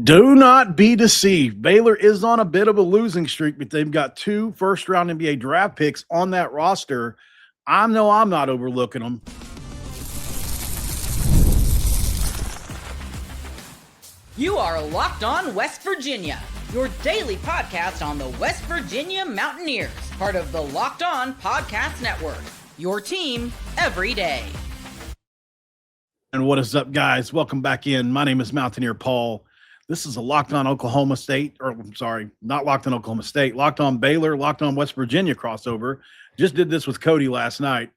Do not be deceived. Baylor is on a bit of a losing streak, but they've got 2 first-round NBA draft picks on that roster. I'm not overlooking them. You are Locked On West Virginia, your daily podcast on the West Virginia Mountaineers, part of the Locked On Podcast Network, your team every day. And what is up, guys? Welcome back in. My name is Mountaineer Paul. This is a Locked On Oklahoma State, or I'm sorry, not Locked On Oklahoma State, Locked On Baylor, Locked On West Virginia crossover. Just did this with Cody last night.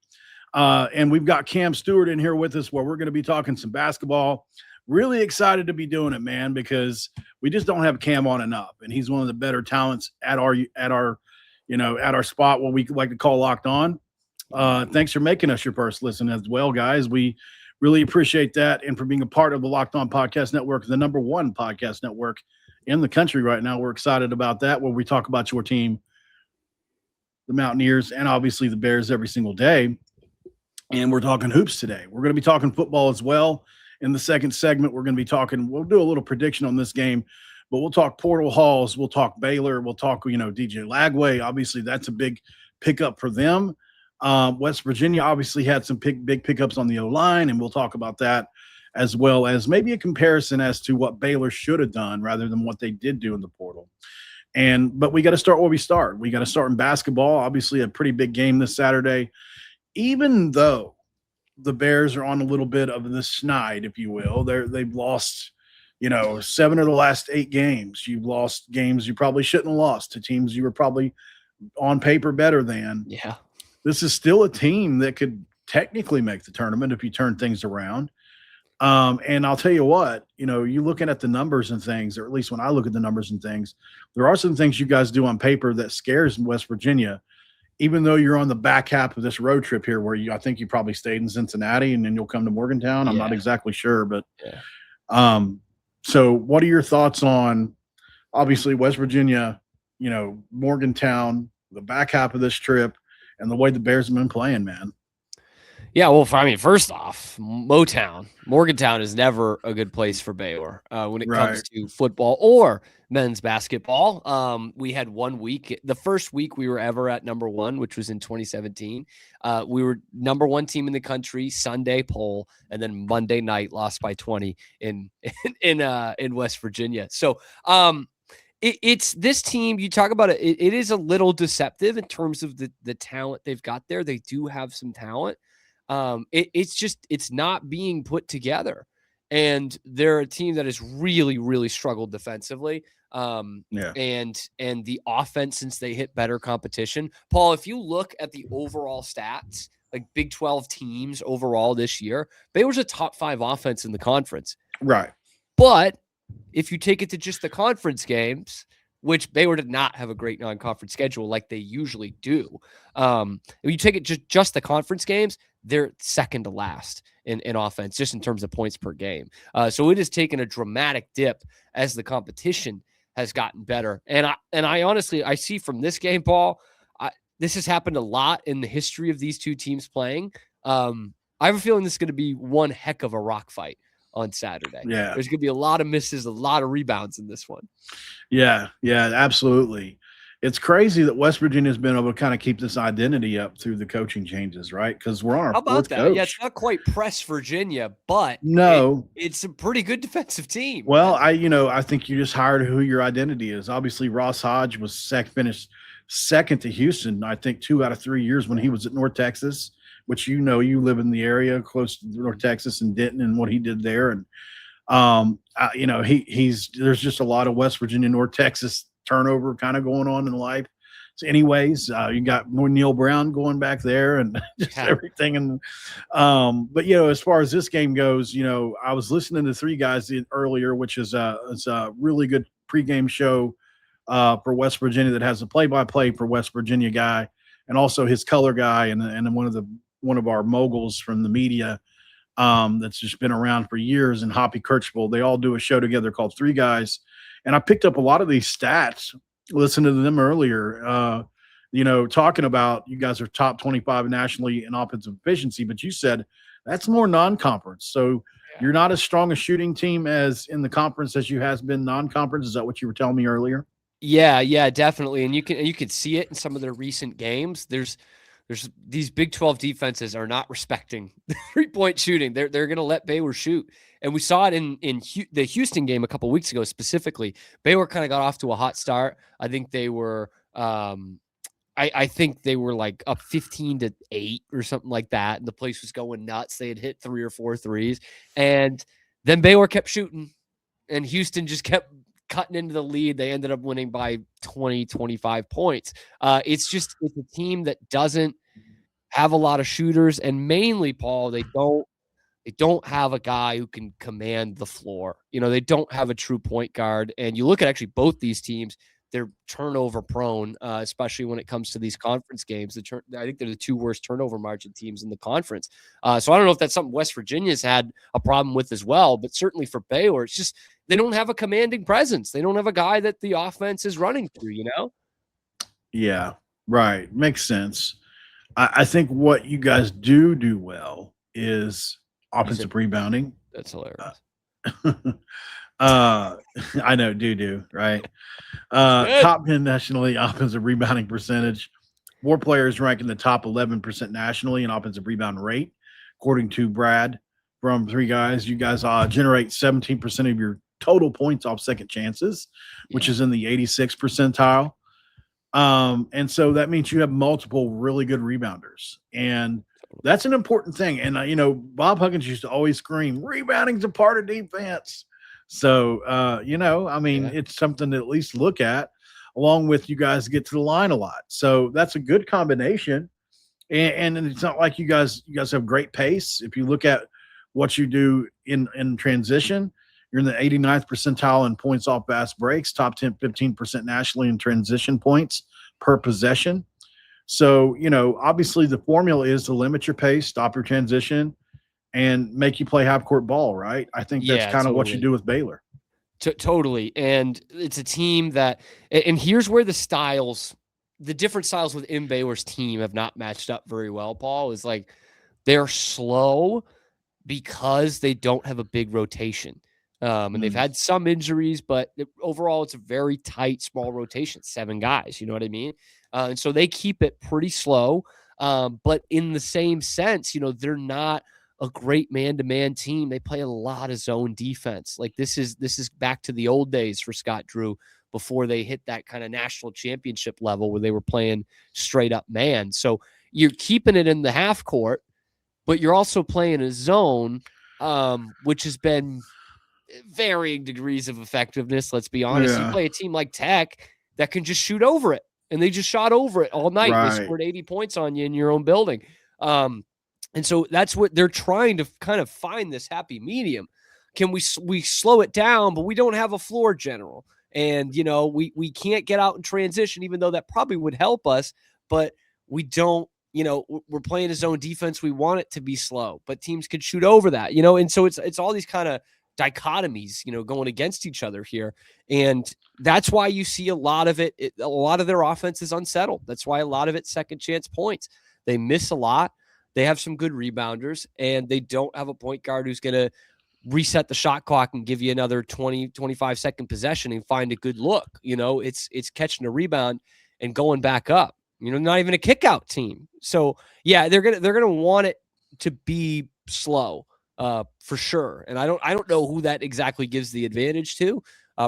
And we've got Cam Stuart in here with us where we're going to be talking some basketball. Really excited to be doing it, man, because we just don't have Cam on enough. And he's one of the better talents at our spot, what we like to call Locked On. Thanks for making us your first listen as well, guys. We really appreciate that, and for being a part of the Locked On Podcast Network, the number one podcast network in the country right now. We're excited about that, where we talk about your team, the Mountaineers, and obviously the Bears every single day. And we're talking hoops today. We're going to be talking football as well. In the second segment, we'll do a little prediction on this game, but we'll talk portal hauls. We'll talk Baylor. We'll talk, DJ Lagway. Obviously, that's a big pickup for them. West Virginia obviously had some big pickups on the O-line, and we'll talk about that, as well as maybe a comparison as to what Baylor should have done rather than what they did do in the portal. But we got to start where we start. We got to start in basketball. Obviously, a pretty big game this Saturday. Even though the Bears are on a little bit of the snide, if you will, they've lost, 7 of the last 8 games. You've lost games you probably shouldn't have lost to teams you were probably on paper better than. Yeah. This is still a team that could technically make the tournament if you turn things around. And I'll tell you what, you looking at the numbers and things, or at least when I look at the numbers and things, there are some things you guys do on paper that scares West Virginia, even though you're on the back half of this road trip here where I think you probably stayed in Cincinnati and then you'll come to Morgantown. I'm not exactly sure, but so what are your thoughts on obviously West Virginia, Morgantown, the back half of this trip, and the way the Bears have been playing, man? Yeah, well, first off, Morgantown is never a good place for Baylor when it comes to football or men's basketball. We had 1 week. The first week we were ever at number 1, which was in 2017. We were number 1 team in the country, Sunday poll, and then Monday night lost by 20 in West Virginia. So it's this team, you talk about it is a little deceptive in terms of the talent they've got there. They do have some talent. It's not being put together, and they're a team that has really, really struggled defensively. And the offense, since they hit better competition, Paul, if you look at the overall stats, like Big 12 teams overall this year, Baylor's a top 5 offense in the conference. Right. But if you take it to just the conference games, which Baylor did not have a great non-conference schedule like they usually do. If you take it just the conference games, they're second to last in offense, just in terms of points per game. So it has taken a dramatic dip as the competition has gotten better. And I honestly, I see from this game, Paul, this has happened a lot in the history of these two teams playing. I have a feeling this is going to be one heck of a rock fight on Saturday. Yeah. There's going to be a lot of misses, a lot of rebounds in this one. Yeah, absolutely. It's crazy that West Virginia has been able to kind of keep this identity up through the coaching changes, right? Because we're on our fourth coach. Yeah, it's not quite press Virginia, but it's a pretty good defensive team. Well, I think you just hired who your identity is. Obviously, Ross Hodge was finished second to Houston, I think 2 out of 3 years when he was at North Texas, which you live in the area close to North Texas and Denton and what he did there. And, there's just a lot of West Virginia, North Texas turnover kind of going on in life. So anyways, you got Neil Brown going back there and just everything. And, but as far as this game goes, I was listening to 3 guys earlier, which is a really good pregame show for West Virginia that has a play-by-play for West Virginia guy and also his color guy and one of our moguls from the media that's just been around for years, and Hoppy Kirchville. They all do a show together called 3 Guys. And I picked up a lot of these stats, listening to them earlier, talking about you guys are top 25 nationally in offensive efficiency, but you said that's more non-conference. So You're not as strong a shooting team as in the conference as you has been non-conference. Is that what you were telling me earlier? Yeah, definitely. And you can see it in some of their recent games. There's these Big 12 defenses are not respecting 3-point shooting. They're going to let Baylor shoot. And we saw it in the Houston game a couple of weeks ago specifically. Baylor kind of got off to a hot start. I think they were I think they were like up 15-8 or something like that. And the place was going nuts. They had hit 3 or 4 threes. And then Baylor kept shooting. And Houston just kept cutting into the lead. They ended up winning by 20, 25 points. It's a team that doesn't have a lot of shooters. And mainly, Paul, they don't have a guy who can command the floor. They don't have a true point guard. And you look at actually both these teams, they're turnover prone, especially when it comes to these conference games. I think they're the 2 worst turnover margin teams in the conference. So I don't know if that's something West Virginia's had a problem with as well, but certainly for Baylor, it's just they don't have a commanding presence. They don't have a guy that the offense is running through, Yeah, right. Makes sense. I think what you guys do well is offensive rebounding. That's hilarious. I know, right? Top 10 nationally offensive rebounding percentage. 4 players rank in the top 11% nationally in offensive rebound rate, according to Brad from 3 guys. You guys generate 17% of your total points off second chances, which is in the 86th percentile. And so that means you have multiple really good rebounders. And that's an important thing. And, Bob Huggins used to always scream, rebounding's a part of defense. So, it's something to at least look at, along with you guys get to the line a lot. So that's a good combination. And it's not like you guys have great pace. If you look at what you do in transition, you're in the 89th percentile in points off fast breaks, top 15% nationally in transition points per possession. So, obviously the formula is to limit your pace, stop your transition, and make you play half-court ball, right? I think that's kind of what you do with Baylor. Totally. And it's a team that – and here's where the different styles within Baylor's team have not matched up very well, Paul, is like they're slow because they don't have a big rotation. And they've had some injuries, but overall it's a very tight, small rotation, 7 guys, you know what I mean? And so they keep it pretty slow. But in the same sense, they're not – a great man-to-man team. They play a lot of zone defense. Like this is back to the old days for Scott Drew before they hit that kind of national championship level where they were playing straight up man. So you're keeping it in the half court, but you're also playing a zone, which has been varying degrees of effectiveness. Let's be honest. You play a team like Tech that can just shoot over it, and they just shot over it all night. Right. They scored 80 points on you in your own building. And so that's what they're trying to kind of find, this happy medium. Can we slow it down, but we don't have a floor general. And, we can't get out in transition, even though that probably would help us, but we don't, we're playing a zone defense. We want it to be slow, but teams could shoot over that, and so it's all these kind of dichotomies, going against each other here. And that's why you see a lot of their offense is unsettled. That's why a lot of it's second chance points. They miss a lot. They have some good rebounders, and they don't have a point guard who's going to reset the shot clock and give you another 20, 25-second possession and find a good look. It's catching a rebound and going back up. Not even a kick-out team. So, yeah, they're gonna want it to be slow for sure. And I don't know who that exactly gives the advantage to.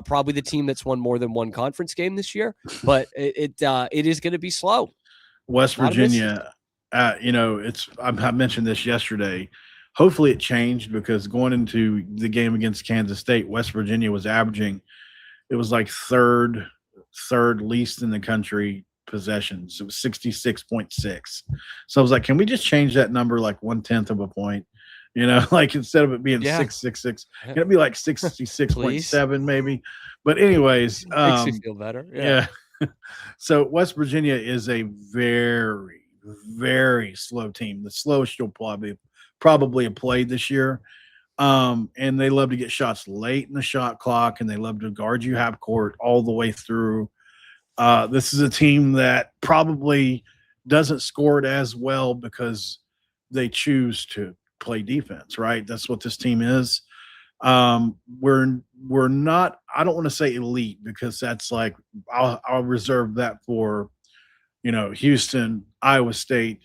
Probably the team that's won more than one conference game this year, but it is going to be slow. West Virginia. I mentioned this yesterday. Hopefully it changed, because going into the game against Kansas State, West Virginia was averaging, it was like third least in the country possessions. It was 66.6. So I was like, can we just change that number like 1/10 of a point? Like instead of it being 666, can it be like 66.7 maybe? But anyways, makes me feel better. Yeah. So West Virginia is a very, very slow team, the slowest you'll probably have played this year. And they love to get shots late in the shot clock, and they love to guard you half court all the way through. This is a team that probably doesn't score it as well because they choose to play defense, right? That's what this team is. We're not, I don't want to say elite because that's like, I'll reserve that for, Houston, Iowa State,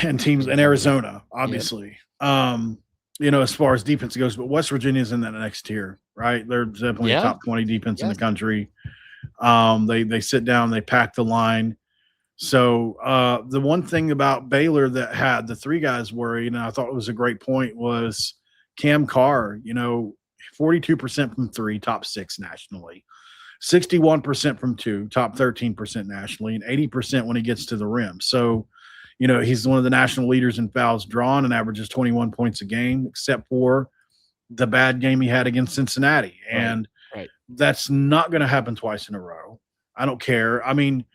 and teams in Arizona, obviously. As far as defense goes, but West Virginia is in that next tier, right? They're definitely a top 20 defense in the country. They sit down, they pack the line. So the one thing about Baylor that had the three guys worried, and I thought it was a great point, was Cam Carr, 42% from three, top 6 nationally, 61% from 2, top 13% nationally, and 80% when he gets to the rim. So, he's one of the national leaders in fouls drawn and averages 21 points a game, except for the bad game he had against Cincinnati. And that's not going to happen twice in a row. I don't care. I mean,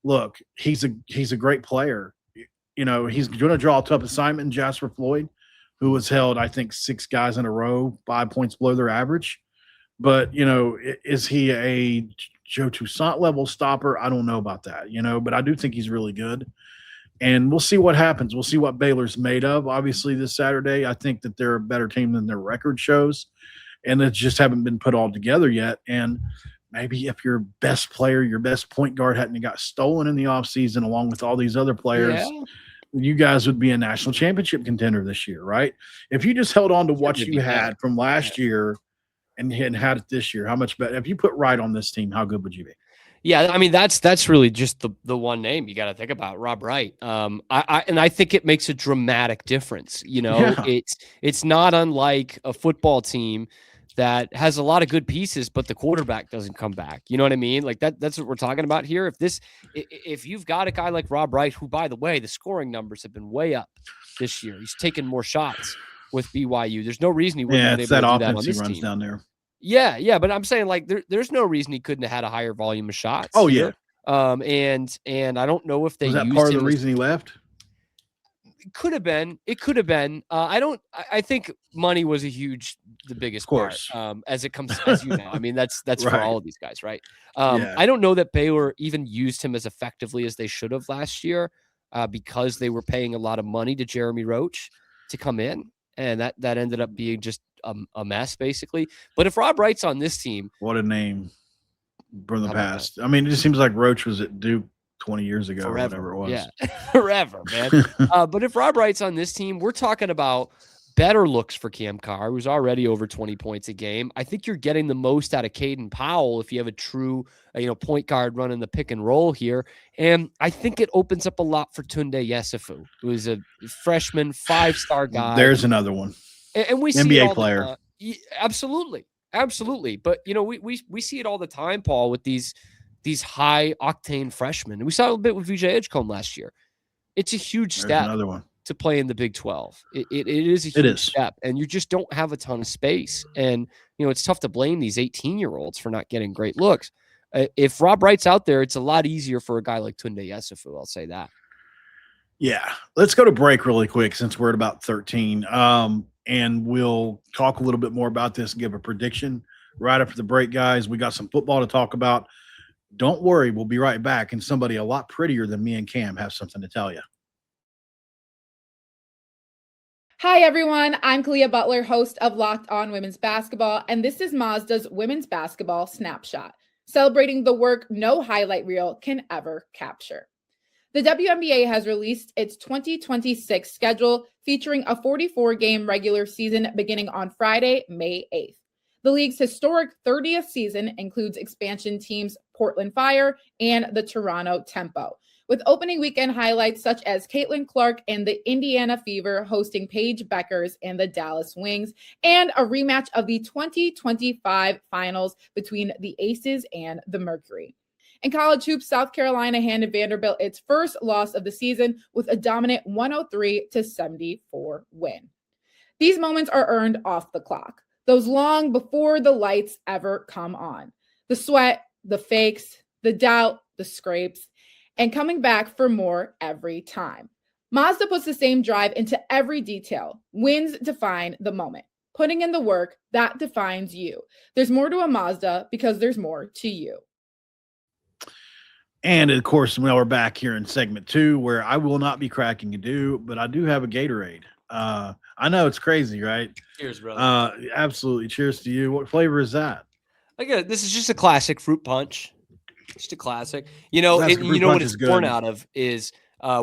look, he's a great player. He's going to draw a tough assignment in Jasper Floyd, who has held, I think, 6 guys in a row, 5 points below their average. But, is he a Joe Toussaint level stopper? I don't know about that, but I do think he's really good. And we'll see what happens. We'll see what Baylor's made of. Obviously, this Saturday, I think that they're a better team than their record shows, and they just haven't been put all together yet. And maybe if your best player, your best point guard hadn't got stolen in the offseason along with all these other players, you guys would be a national championship contender this year, right? If you just held on to what you had from last year and had it this year, how much better? If you put Wright on this team, how good would you be? Yeah, I mean that's really just the one name you got to think about, Rob Wright. I think it makes a dramatic difference. It's not unlike a football team that has a lot of good pieces, but the quarterback doesn't come back. You know what I mean? Like that's what we're talking about here. If you've got a guy like Rob Wright, who, by the way, the scoring numbers have been way up this year. He's taken more shots with BYU. There's no reason he wouldn't be able to do that on this runs team. Down there. Yeah, but I'm saying like there's no reason he couldn't have had a higher volume of shots. Oh here. And I don't know if they was that used part of the him reason he left. It could have been. I think money was the biggest part. As it comes, as you know, I mean that's right. For all of these guys, right? I don't know that Baylor even used him as effectively as they should have last year, because they were paying a lot of money to Jeremy Roach to come in, and that ended up being just a mess, basically. But if Rob Wright's on this team, what a name from the past. I mean, it just seems like Roach was at Duke 20 years ago, forever, or whatever it was. Yeah, forever, man. But if Rob Wright's on this team, we're talking about better looks for Cam Carr, who's already over 20 points a game. I think you're getting the most out of Caden Powell if you have a true, point guard running the pick and roll here. And I think it opens up a lot for Tounde Yessoufou, who is a freshman 5-star guy. There's another one. And we see NBA player. Absolutely. But we see it all the time, Paul, with these high octane freshmen. And we saw a bit with VJ Edgecombe last year. It's a huge step another one to play in the Big 12. It is a huge step, and you just don't have a ton of space. And it's tough to blame these 18-year-olds for not getting great looks. If Rob Wright's out there, it's a lot easier for a guy like Tounde Yessoufou. I'll say that. Yeah, let's go to break really quick since we're at about 13. And we'll talk a little bit more about this and give a prediction right after the break, guys. We got some football to talk about. Don't worry, we'll be right back. And somebody a lot prettier than me and Cam have something to tell you. Hi, everyone. I'm Kalia Butler, host of Locked On Women's Basketball, and this is Mazda's Women's Basketball Snapshot, celebrating the work no highlight reel can ever capture. The WNBA has released its 2026 schedule featuring a 44-game regular season beginning on Friday, May 8th. The league's historic 30th season includes expansion teams Portland Fire and the Toronto Tempo, with opening weekend highlights such as Caitlin Clark and the Indiana Fever hosting Paige Beckers and the Dallas Wings, and a rematch of the 2025 finals between the Aces and the Mercury. In college hoops, South Carolina handed Vanderbilt its first loss of the season with a dominant 103-74 win. These moments are earned off the clock, those long before the lights ever come on. The sweat, the fakes, the doubt, the scrapes, and coming back for more every time. Mazda puts the same drive into every detail. Wins define the moment. Putting in the work, that defines you. There's more to a Mazda because there's more to you. And, of course, we're back here in segment 2 where I will not be cracking a dew, but I do have a Gatorade. I know it's crazy, right? Cheers, brother. Absolutely. Cheers to you. What flavor is that? This is just a classic fruit punch. Just a classic. You know, Classic and fruit you know punch what is it's born good. out of is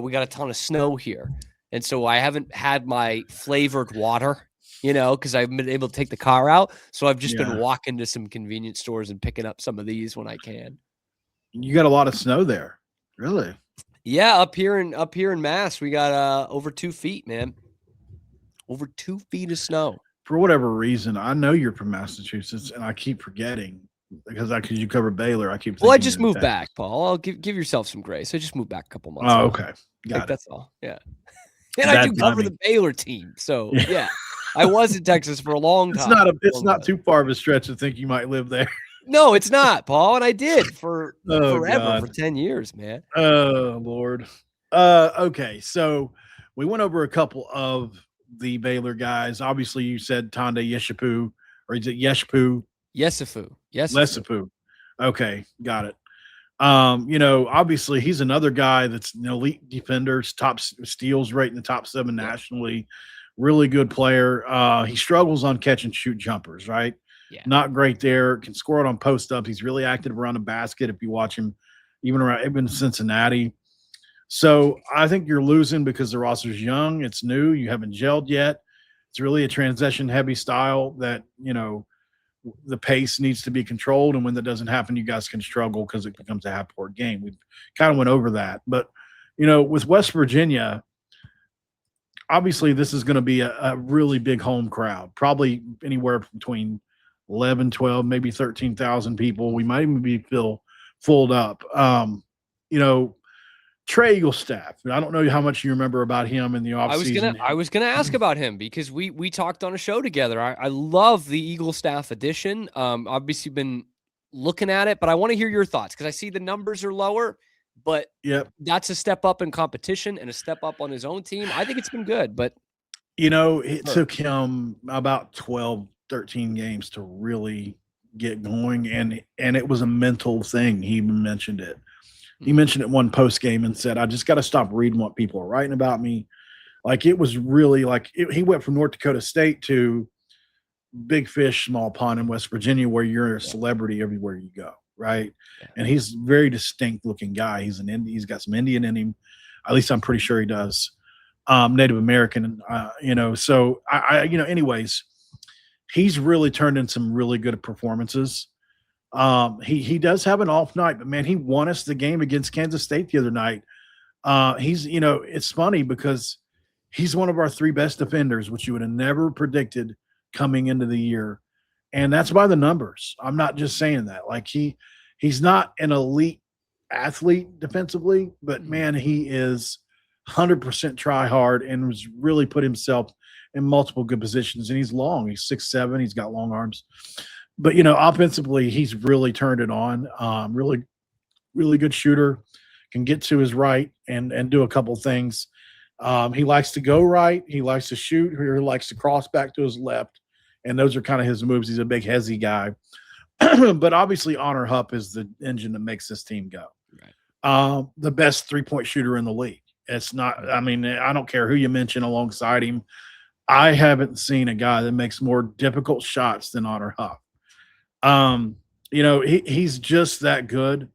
we got a ton of snow here. And so I haven't had my flavored water, you know, because I've been able to take the car out. So I've just been walking to some convenience stores and picking up some of these when I can. You got a lot of snow there. Really? Yeah, up here in Mass, we got over 2 feet, man. Over 2 feet of snow. For whatever reason, I know you're from Massachusetts, and I keep forgetting because you cover Baylor. I keep thinking Well, I just moved back, Paul. I'll give yourself some grace. I just moved back a couple months ago. Okay. Got it. That's all. Yeah. And I do cover the Baylor team. So yeah. I was in Texas for a long time. It's not too far of a stretch to think you might live there. No, it's not, Paul. And I did for forever, God. for 10 years, man. Oh, Lord. Okay. So we went over a couple of the Baylor guys. Obviously, you said Tounde Yessoufou, or is it Yessoufou? Yessoufou. Okay. Got it. Obviously he's another guy that's an elite defender, top steals rate in the top 7 nationally, really good player. He struggles on catch and shoot jumpers, right? Yeah. Not great there. Can score it on post ups. He's really active around the basket. If you watch him, even Cincinnati. So I think you're losing because the roster's young. It's new. You haven't gelled yet. It's really a transition heavy style that, the pace needs to be controlled. And when that doesn't happen, you guys can struggle because it becomes a half-court game. We kind of went over that. But, with West Virginia, obviously this is going to be a really big home crowd, probably anywhere between 11, 12, maybe 13,000 people. We might even be filled up. Trey Eaglestaff. I don't know how much you remember about him in the offseason. I was gonna ask about him because we talked on a show together. I love the Eaglestaff edition. Obviously been looking at it, but I want to hear your thoughts because I see the numbers are lower, but that's a step up in competition and a step up on his own team. I think it's been good, but it took him about 12, 13 games to really get going, and it was a mental thing. He even mentioned it. He mentioned it one post game and said, I just got to stop reading what people are writing about me. Like, it was really he went from North Dakota State to big fish, small pond in West Virginia, where you're a celebrity everywhere you go. Right. Yeah. And he's a very distinct looking guy. He's got some Indian in him. At least I'm pretty sure he does. Native American, so anyways, he's really turned in some really good performances. He does have an off night, but man, he won us the game against Kansas State the other night. It's funny because he's one of our 3 best defenders, which you would have never predicted coming into the year. And that's by the numbers. I'm not just saying that. Like, he's not an elite athlete defensively, but man, he is 100% try hard and was really put himself in multiple good positions. And he's long. He's 6'7". He's got long arms. But, offensively, he's really turned it on. Really, really good shooter, can get to his right and do a couple things. He likes to go right. He likes to shoot. He likes to cross back to his left. And those are kind of his moves. He's a big, hezzy guy. But obviously, Honor Huff is the engine that makes this team go. Right. The best 3-point shooter in the league. It's not – I mean, I don't care who you mention alongside him. I haven't seen a guy that makes more difficult shots than Honor Huff. He's just that good,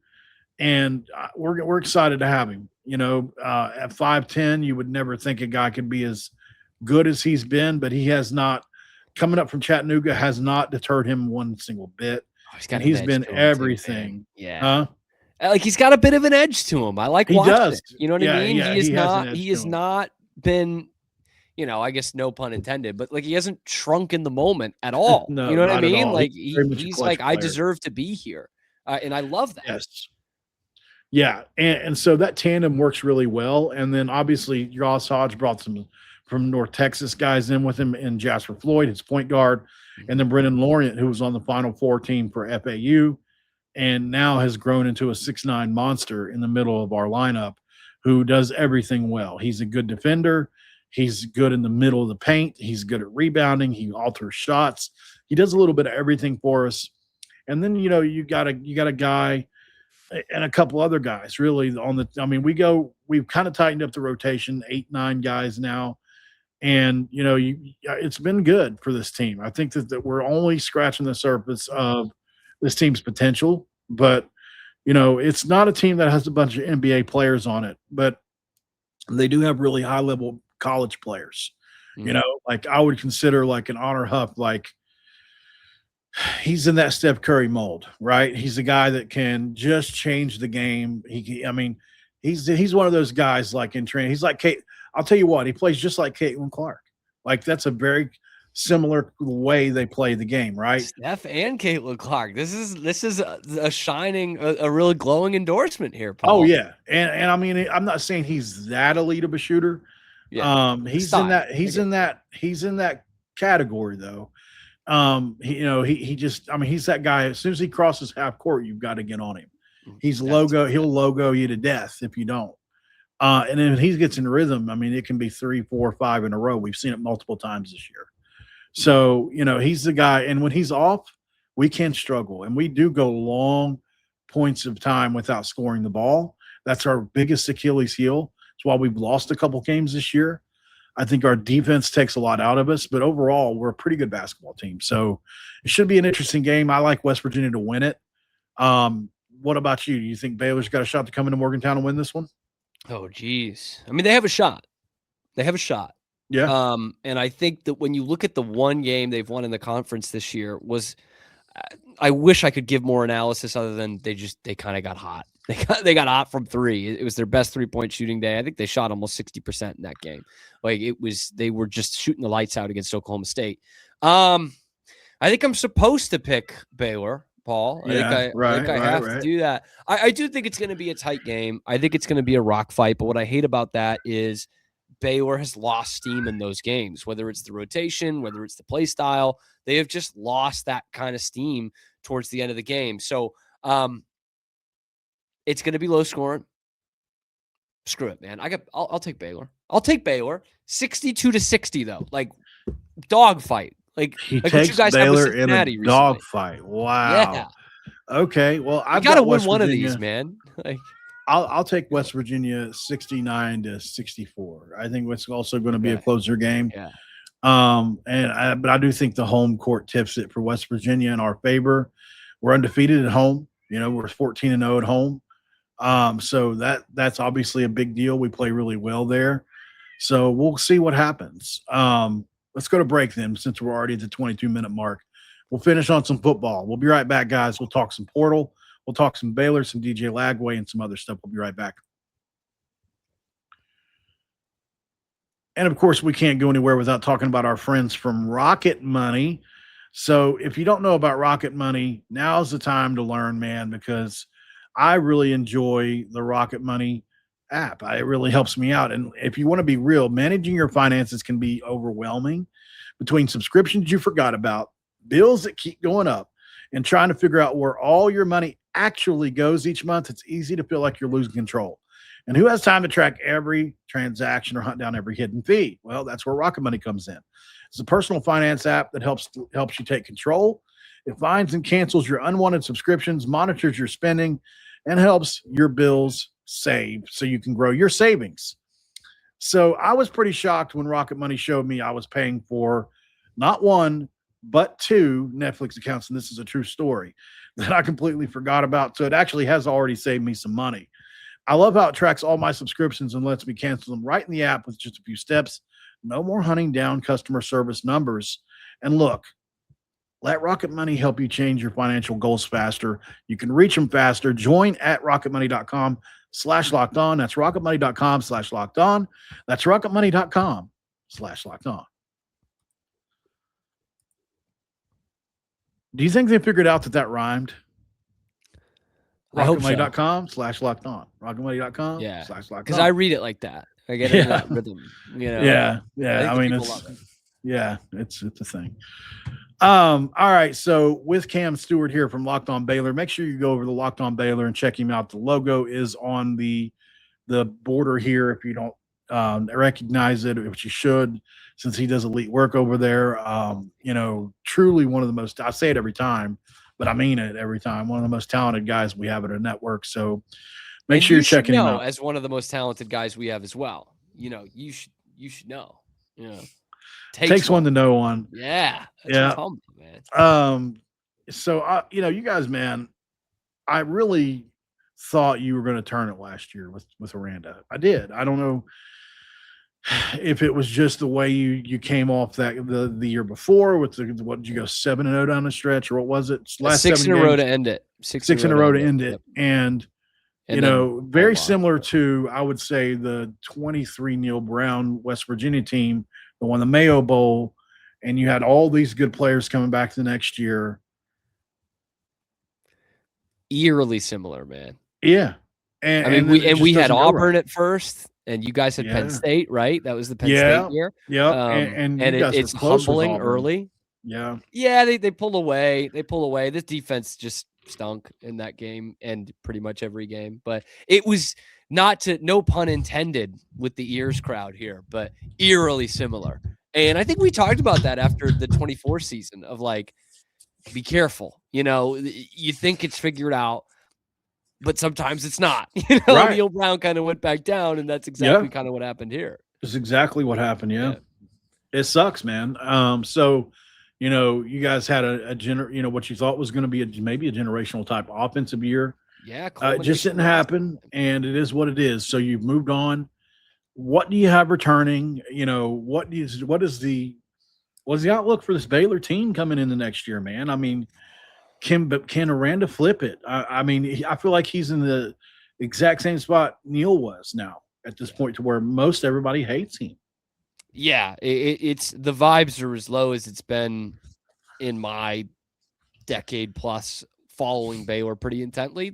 and we're excited to have him. At 5'10", you would never think a guy could be as good as he's been, but he has not. Coming up from Chattanooga has not deterred him one single bit. He's been everything. Yeah. Like, he's got a bit of an edge to him. I like watching it. You know what I mean? Yeah, he has not been, I guess no pun intended, but like, he hasn't shrunk in the moment at all. No, you know what I mean? all. Like, he's like, player. I deserve to be here. And I love that. Yes. Yeah. And so that tandem works really well. And then obviously Ross Hodge brought some from North Texas guys in with him, and Jasper Floyd, his point guard, and then Brendan Laurent, who was on the Final Four team for FAU and now has grown into a 6'9" monster in the middle of our lineup, who does everything well. He's a good defender. He's good in the middle of the paint. He's good at rebounding. He alters shots. He does a little bit of everything for us. And then, you got a guy and a couple other guys really we've kind of tightened up the rotation, 8, 9 guys now. And, it's been good for this team. I think that we're only scratching the surface of this team's potential, but, it's not a team that has a bunch of NBA players on it, but they do have really high level college players. Like I would consider like an Honor Huff, like he's in that Steph Curry mold, right? He's a guy that can just change the game. He's one of those guys like in training. He's like Kate. I'll tell you what, he plays just like Caitlin Clark. Like that's a very similar way they play the game, right? Steph and Caitlin Clark. This is a shining, a really glowing endorsement here, Paul. Oh yeah, and I mean, I'm not saying he's that elite of a shooter. Yeah, he's in that category though. He just, he's that guy. As soon as he crosses half court, you've got to get on him. He'll logo you to death if you don't. And then he gets in rhythm. It can be 3, 4, 5 in a row. We've seen it multiple times this year. So, he's the guy. And when he's off, we can struggle. And we do go long points of time without scoring the ball. That's our biggest Achilles heel. It's why we've lost a couple games this year. I think our defense takes a lot out of us, but overall, we're a pretty good basketball team. So it should be an interesting game. I like West Virginia to win it. What about you? Do you think Baylor's got a shot to come into Morgantown and win this one? Oh, geez. They have a shot. Yeah. And I think that when you look at the one game they've won in the conference this year I wish I could give more analysis other than they kind of got hot. They got hot from three. It was their best 3-point shooting day. I think they shot almost 60% in that game. They were just shooting the lights out against Oklahoma State. I think I'm supposed to pick Baylor, Paul. I think I have to do that. I do think it's going to be a tight game. I think it's going to be a rock fight. But what I hate about that is Baylor has lost steam in those games, whether it's the rotation, whether it's the play style. They have just lost that kind of steam towards the end of the game. So it's going to be low scoring. Screw it, man. I'll take Baylor. I'll take Baylor. 62-60 though. Like dog fight. He takes you guys Baylor in a dog fight. Wow. Yeah. Okay. Well, I've got to win one of these, man. I'll take West Virginia 69-64. I think it's also going to be a closer game. Yeah. But I do think the home court tips it for West Virginia in our favor. We're undefeated at home. We're 14-0 at home. So that's obviously a big deal. We play really well there. So we'll see what happens. Let's go to break then, since we're already at the 22-minute mark. We'll finish on some football. We'll be right back, guys. We'll talk some portal. We'll talk some Baylor, some DJ Lagway, and some other stuff. We'll be right back. And, of course, we can't go anywhere without talking about our friends from Rocket Money. So if you don't know about Rocket Money, now's the time to learn, man, because I really enjoy the Rocket Money app. It really helps me out. And if you want to be real, managing your finances can be overwhelming between subscriptions you forgot about, bills that keep going up, and trying to figure out where all your money actually goes each month. It's easy to feel like you're losing control. And who has time to track every transaction or hunt down every hidden fee? Well, that's where Rocket Money comes in. It's a personal finance app that helps you take control. It finds and cancels your unwanted subscriptions, monitors your spending, and helps your bills save so you can grow your savings. So I was pretty shocked when Rocket Money showed me I was paying for not one, but 2 Netflix accounts, and this is a true story that I completely forgot about. So it actually has already saved me some money. I love how it tracks all my subscriptions and lets me cancel them right in the app with just a few steps. No more hunting down customer service numbers. And look, let Rocket Money help you change your financial goals faster. You can reach them faster. Join at rocketmoney.com/locked-on. That's rocketmoney.com/locked-on. That's rocketmoney.com/locked-on. Do you think they figured out that rhymed? rocketmoney.com/locked-on. rocketmoney.com/locked-on. Yeah. Because I read it like that. I get it in that rhythm. Yeah. I mean, it's a thing. All right. So with Cam Stuart here from Locked On Baylor, make sure you go over to Locked On Baylor and check him out. The logo is on the border here. If you don't recognize it, which you should, since he does elite work over there. Truly one of the most, I say it every time, but I mean it every time, one of the most talented guys we have at our network. So make sure you're checking him out. As one of the most talented guys we have as well. You should know. Yeah. Takes one to know one. Yeah. Yeah. Humble, man. So you guys, man, I really thought you were going to turn it last year with Aranda. I did. I don't know if it was just the way you came off that the year before with what did you go 7-0 down the stretch, or what was it? Last 6 in a row to end it. Six in a row to end it. Yep. And very similar to, I would say, the 23 Neil Brown West Virginia team that won the Mayo Bowl, and you had all these good players coming back the next year. Eerily similar, man. Yeah. And we had Auburn at first, and you guys had Penn State, right? That was the Penn State year. Yeah. And it's humbling early. Yeah. Yeah, they pull away. This defense just stunk in that game and pretty much every game. But it was no pun intended with the ears crowd here, but eerily similar. And I think we talked about that after the 24 season of like, be careful. You think it's figured out, but sometimes it's not. Right. Neil Brown kind of went back down, and that's exactly kind of what happened here. It's exactly what happened. Yeah. It sucks, man. So, you guys had what you thought was going to be maybe a generational type offensive year. Yeah. It just didn't happen, and it is what it is. So you've moved on. What do you have returning? What is the outlook for this Baylor team coming in the next year, man? I mean, can Aranda flip it? I mean, I feel like he's in the exact same spot Neil was now at this point, to where most everybody hates him. Yeah, it's the vibes are as low as it's been in my decade plus following Baylor pretty intently.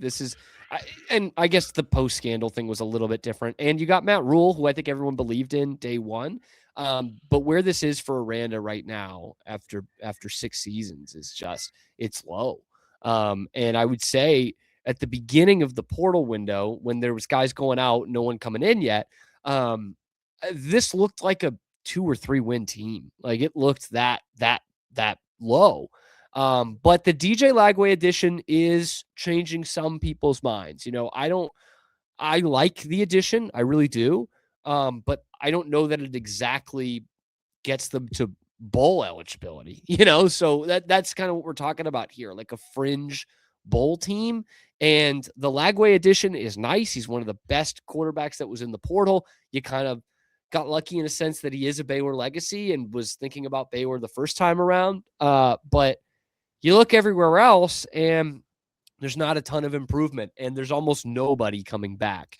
And I guess the post scandal thing was a little bit different. And you got Matt Rule, who I think everyone believed in day one. But where this is for Aranda right now, after 6 seasons, is just, it's low. And I would say at the beginning of the portal window, when there was guys going out, no one coming in yet, this looked like a 2 or 3 win team. Like, it looked that low. But the DJ Lagway addition is changing some people's minds. I like the addition. I really do. But I don't know that it exactly gets them to bowl eligibility, so that's kind of what we're talking about here, like a fringe bowl team. And the Lagway addition is nice. He's one of the best quarterbacks that was in the portal. You kind of got lucky in a sense that he is a Baylor legacy and was thinking about Baylor the first time around. But you look everywhere else and there's not a ton of improvement, and there's almost nobody coming back.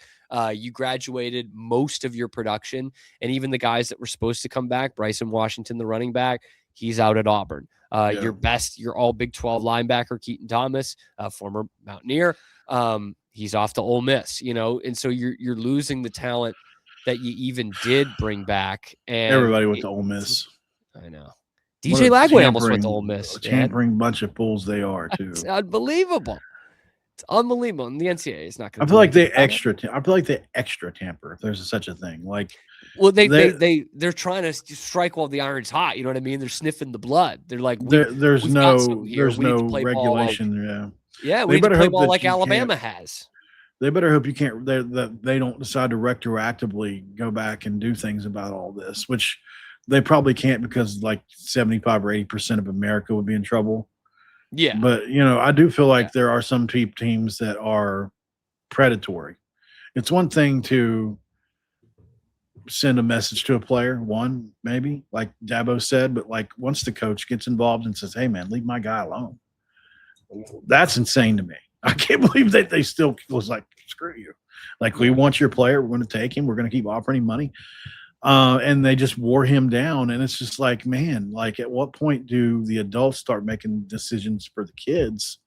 You graduated most of your production, and even the guys that were supposed to come back, Bryson Washington, the running back, he's out at Auburn. Your all Big 12 linebacker, Keaton Thomas, former Mountaineer, he's off to Ole Miss, and so you're losing the talent that you even did bring back. And everybody went to Ole Miss. I know. DJ Lagway almost went to Ole Miss. Tampering bunch of fools they are, too. It's unbelievable. It's unbelievable. And the NCAA is not going to. I feel like they extra tamper, if there's such a thing. Like, well, they're trying to strike while the iron's hot. You know what I mean? They're sniffing the blood. They're like, there's no regulation. Yeah, we need to play ball like Alabama has. They better hope that they don't decide to retroactively go back and do things about all this, which they probably can't, because like 75 or 80% of America would be in trouble. Yeah. But, I do feel like there are some teams that are predatory. It's one thing to send a message to a player, maybe, like Dabo said, but like once the coach gets involved and says, hey, man, leave my guy alone, that's insane to me. I can't believe that they still was like, screw you. Like, we want your player. We're going to take him. We're going to keep offering him money. And they just wore him down. And it's just like, man, like, at what point do the adults start making decisions for the kids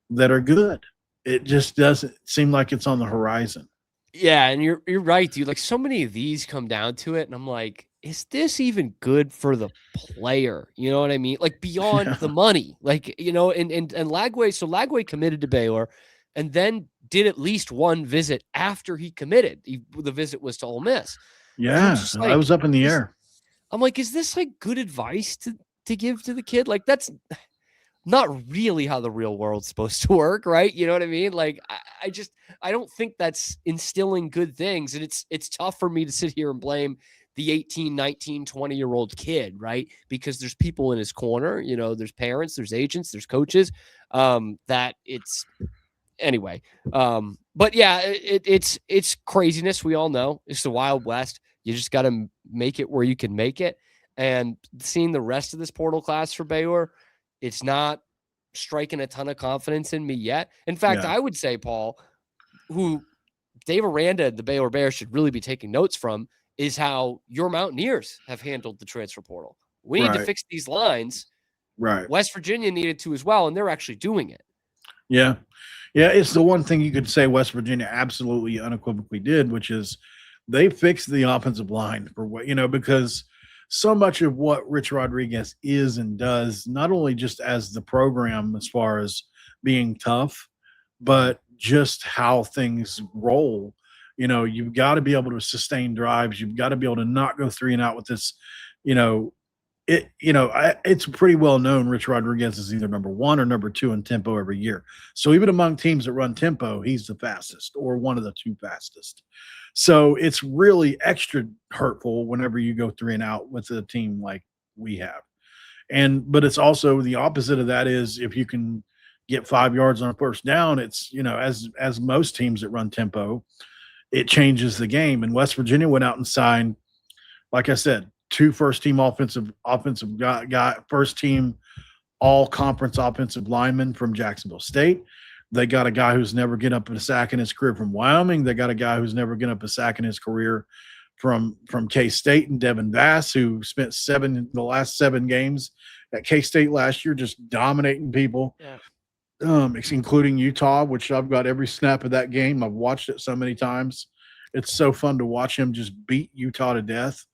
that are good? It just doesn't seem like it's on the horizon. Yeah, and you're right, dude. Like, so many of these come down to it, and I'm like, is this even good for the player? You know what I mean? Like, beyond the money, like, and Lagway. So Lagway committed to Baylor, and then did at least one visit after he committed. The visit was to Ole Miss. Yeah, I was up in the air. I'm like, is this like good advice to give to the kid? Like, that's not really how the real world's supposed to work, right? You know what I mean? Like, I don't think that's instilling good things. And it's tough for me to sit here and blame the 18, 19, 20-year-old kid, right? Because there's people in his corner, there's parents, there's agents, there's coaches, that it's anyway. But yeah, it's craziness. We all know it's the Wild West. You just got to make it where you can make it. And seeing the rest of this portal class for Baylor, it's not striking a ton of confidence in me yet. In fact, I would say, Paul, who Dave Aranda and the Baylor Bears should really be taking notes from, is how your Mountaineers have handled the transfer portal. We need to fix these lines. Right. West Virginia needed to as well, and they're actually doing it. Yeah. Yeah, it's the one thing you could say West Virginia absolutely unequivocally did, which is they fixed the offensive line for what, because so much of what Rich Rodriguez is and does, not only just as the program as far as being tough, but just how things roll. You've got to be able to sustain drives. You've got to be able to not go 3 and out with this, it's pretty well known Rich Rodriguez is either number 1 or number 2 in tempo every year. So even among teams that run tempo, he's the fastest or one of the 2 fastest. So it's really extra hurtful whenever you go 3 and out with a team like we have. But it's also the opposite of that is if you can get 5 yards on a first down, it's, as most teams that run tempo, it changes the game. And West Virginia went out and signed, like I said, 2 first-team offensive guy, first-team all-conference offensive linemen from Jacksonville State. They got a guy who's never get up a sack in his career from Wyoming. They got a guy who's never get up a sack in his career from K-State, and Devin Vass, who spent the last 7 games at K-State last year just dominating people, including Utah, which I've got every snap of that game. I've watched it so many times. It's so fun to watch him just beat Utah to death.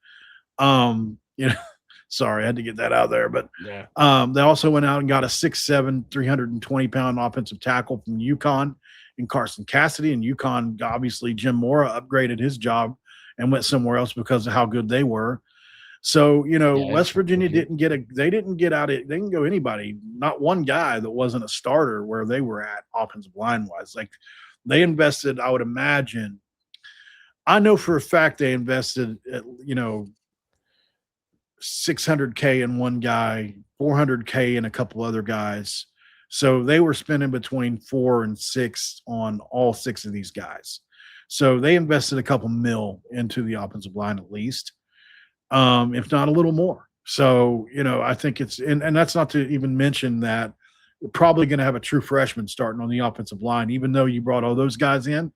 Sorry, I had to get that out there, but they also went out and got a 6'7", 320-pound offensive tackle from UConn in Carson Cassidy. And UConn, obviously, Jim Mora upgraded his job and went somewhere else because of how good they were. So, West Virginia they didn't go anybody, not one guy that wasn't a starter where they were at offensive line wise. Like they invested, I would imagine. I know for a fact they invested, $600K in one guy, $400K in a couple other guys. So they were spending between 4 and 6 on all 6 of these guys. So they invested a couple mil into the offensive line at least, if not a little more. So, I think it's, and that's not to even mention that you're probably going to have a true freshman starting on the offensive line, even though you brought all those guys in,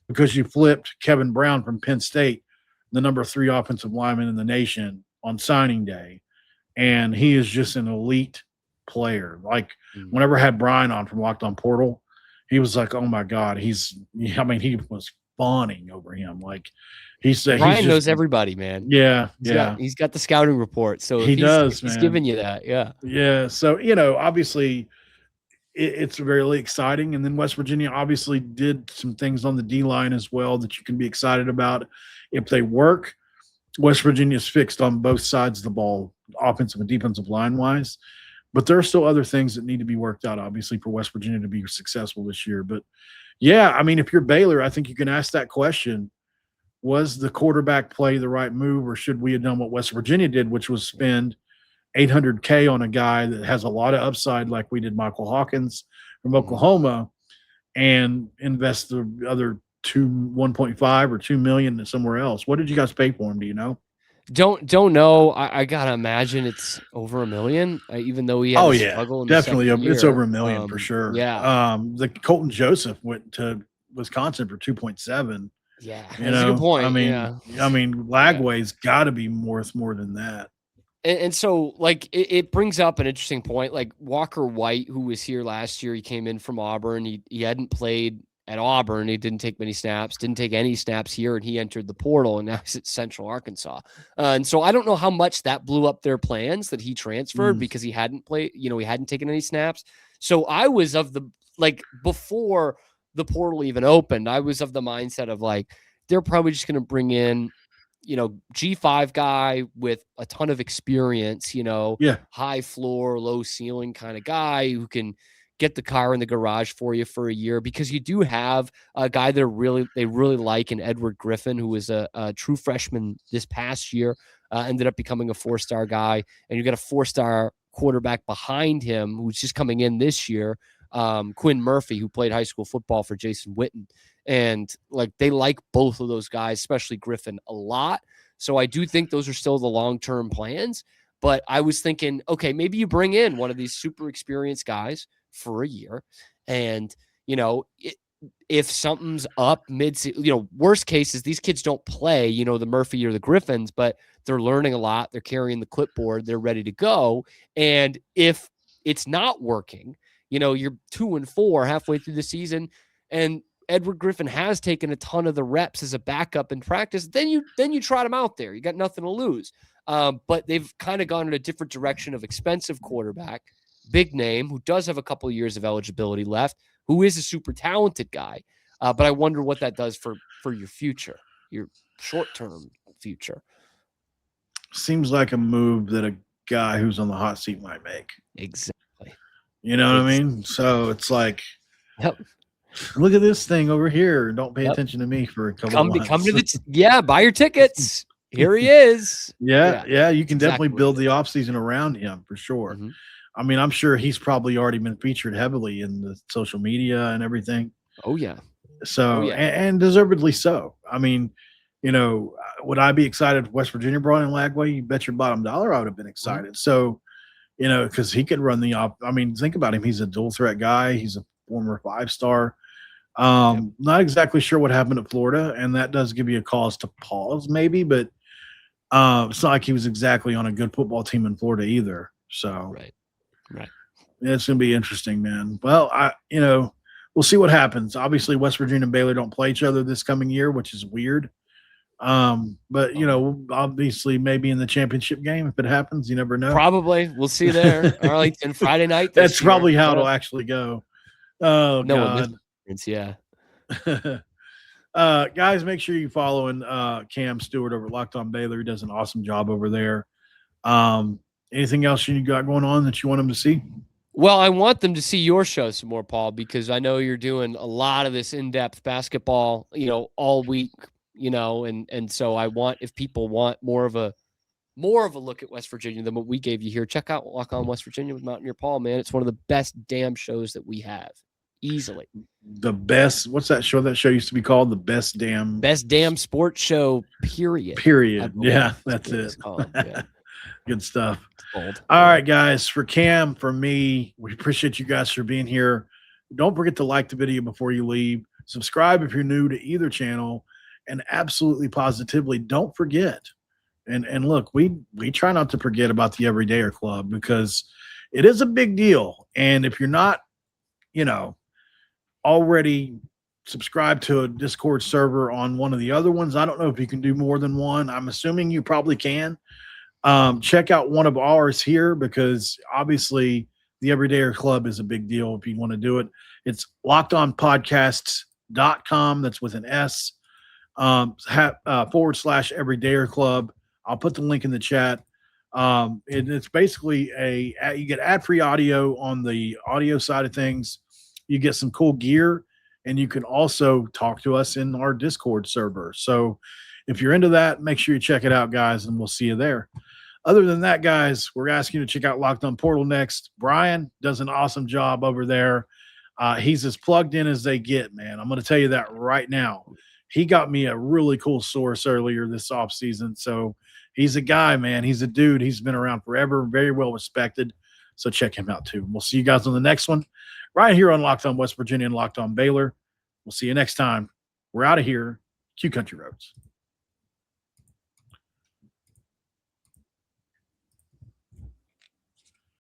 because you flipped Kevin Brown from Penn State, the number 3 offensive lineman in the nation, on signing day, and he is just an elite player. Like whenever I had Brian on from Locked On Portal, he was like, "Oh my God, he was fawning over him." Like Brian knows everybody, man. Yeah, he's got the scouting report, so he's giving you that. Yeah. So obviously, it's really exciting. And then West Virginia obviously did some things on the D line as well that you can be excited about if they work. West Virginia's fixed on both sides of the ball, offensive and defensive line-wise. But there are still other things that need to be worked out, obviously, for West Virginia to be successful this year. But, if you're Baylor, I think you can ask that question. Was the quarterback play the right move, or should we have done what West Virginia did, which was spend $800K on a guy that has a lot of upside like we did Michael Hawkins from Oklahoma and invest the other 1.5 or 2 million somewhere else? What did you guys pay for him? Do you know? Don't know. I gotta imagine it's over $1 million, even though he had struggle in definitely the it's over $1 million for sure. Yeah. The Colton Joseph went to Wisconsin for 2.7. Yeah, that's a good point. Lagway's got to be worth more than that. And so, it brings up an interesting point. Like Walker White, who was here last year, he came in from Auburn. He hadn't played at Auburn. He didn't take many snaps, didn't take any snaps here, and he entered the portal, and now he's at Central Arkansas. And so I don't know how much that blew up their plans that he transferred because he hadn't played, he hadn't taken any snaps. So I was before the portal even opened, I was of the mindset of they're probably just going to bring in, G5 guy with a ton of experience, high floor, low ceiling kind of guy who can get the car in the garage for you for a year, because you do have a guy they really like in Edward Griffin, who was a true freshman this past year, ended up becoming a 4-star guy, and you got a 4-star quarterback behind him who's just coming in this year, Quinn Murphy, who played high school football for Jason Witten. And like, they like both of those guys, especially Griffin, a lot. So I do think those are still the long-term plans. But I was thinking, okay, maybe you bring in one of these super experienced guys for a year. And, if something's up worst case is these kids don't play, the Murphy or the Griffins, but they're learning a lot. They're carrying the clipboard. They're ready to go. And if it's not working, you're 2-4 halfway through the season, and Edward Griffin has taken a ton of the reps as a backup in practice, then you trot him out there. You got nothing to lose. But they've kind of gone in a different direction of expensive quarterback, big name, who does have a couple of years of eligibility left, who is a super talented guy. But I wonder what that does for your future, your short-term future. Seems like a move that a guy who's on the hot seat might make. Exactly. You know what I mean? So it's like, look at this thing over here. Don't pay attention to me for a couple months. Come to buy your tickets. Here he is. Yeah. You can definitely build the offseason around him for sure. Mm-hmm. I mean, I'm sure he's probably already been featured heavily in the social media and everything. Oh, yeah. So, and deservedly so. I mean, would I be excited if West Virginia brought in Lagway? You bet your bottom dollar I would have been excited. Mm-hmm. So, because he could run the I mean, think about him. He's a dual threat guy. He's a former 5-star. Not exactly sure what happened at Florida, and that does give you a cause to pause maybe, but it's not like he was exactly on a good football team in Florida either. So right. It's going to be interesting, man. Well, we'll see what happens. Obviously, West Virginia and Baylor don't play each other this coming year, which is weird. But obviously maybe in the championship game, if it happens, you never know. Probably. We'll see there. Arlington Friday night. That's probably how it'll actually go. Oh, no, God. Yeah. Guys, make sure you following Cam Stuart over at Locked On Baylor. He does an awesome job over there. Anything else you got going on that you want them to see? Well, I want them to see your show some more, Paul, because I know you're doing a lot of this in-depth basketball, all week, and so I want, if people want more of a look at West Virginia than what we gave you here, check out Lock On West Virginia with Mountaineer Paul, man. It's one of the best damn shows that we have. Easily. The best. What's that show? That show used to be called the Best Damn Sports Show, period. Yeah, that's it. Yeah. Good stuff. All right, guys. For Cam, for me, we appreciate you guys for being here. Don't forget to like the video before you leave. Subscribe if you're new to either channel. And absolutely positively, don't forget. And look, we try not to forget about the Everydayer Club, because it is a big deal. And if you're not, already subscribed to a Discord server on one of the other ones, I don't know if you can do more than one. I'm assuming you probably can. Check out one of ours here, because obviously the Everydayer Club is a big deal if you want to do it. It's lockedonpodcasts.com. That's with an S, /Everydayer Club. I'll put the link in the chat. It's basically you get ad-free audio on the audio side of things. You get some cool gear, and you can also talk to us in our Discord server. So if you're into that, make sure you check it out, guys, and we'll see you there. Other than that, guys, we're asking you to check out Locked On Portal next. Brian does an awesome job over there. He's as plugged in as they get, man. I'm going to tell you that right now. He got me a really cool source earlier this offseason. So he's a guy, man. He's a dude. He's been around forever, very well respected. So check him out too. We'll see you guys on the next one, right here on Locked On West Virginia and Locked On Baylor. We'll see you next time. We're out of here. Q Country Roads.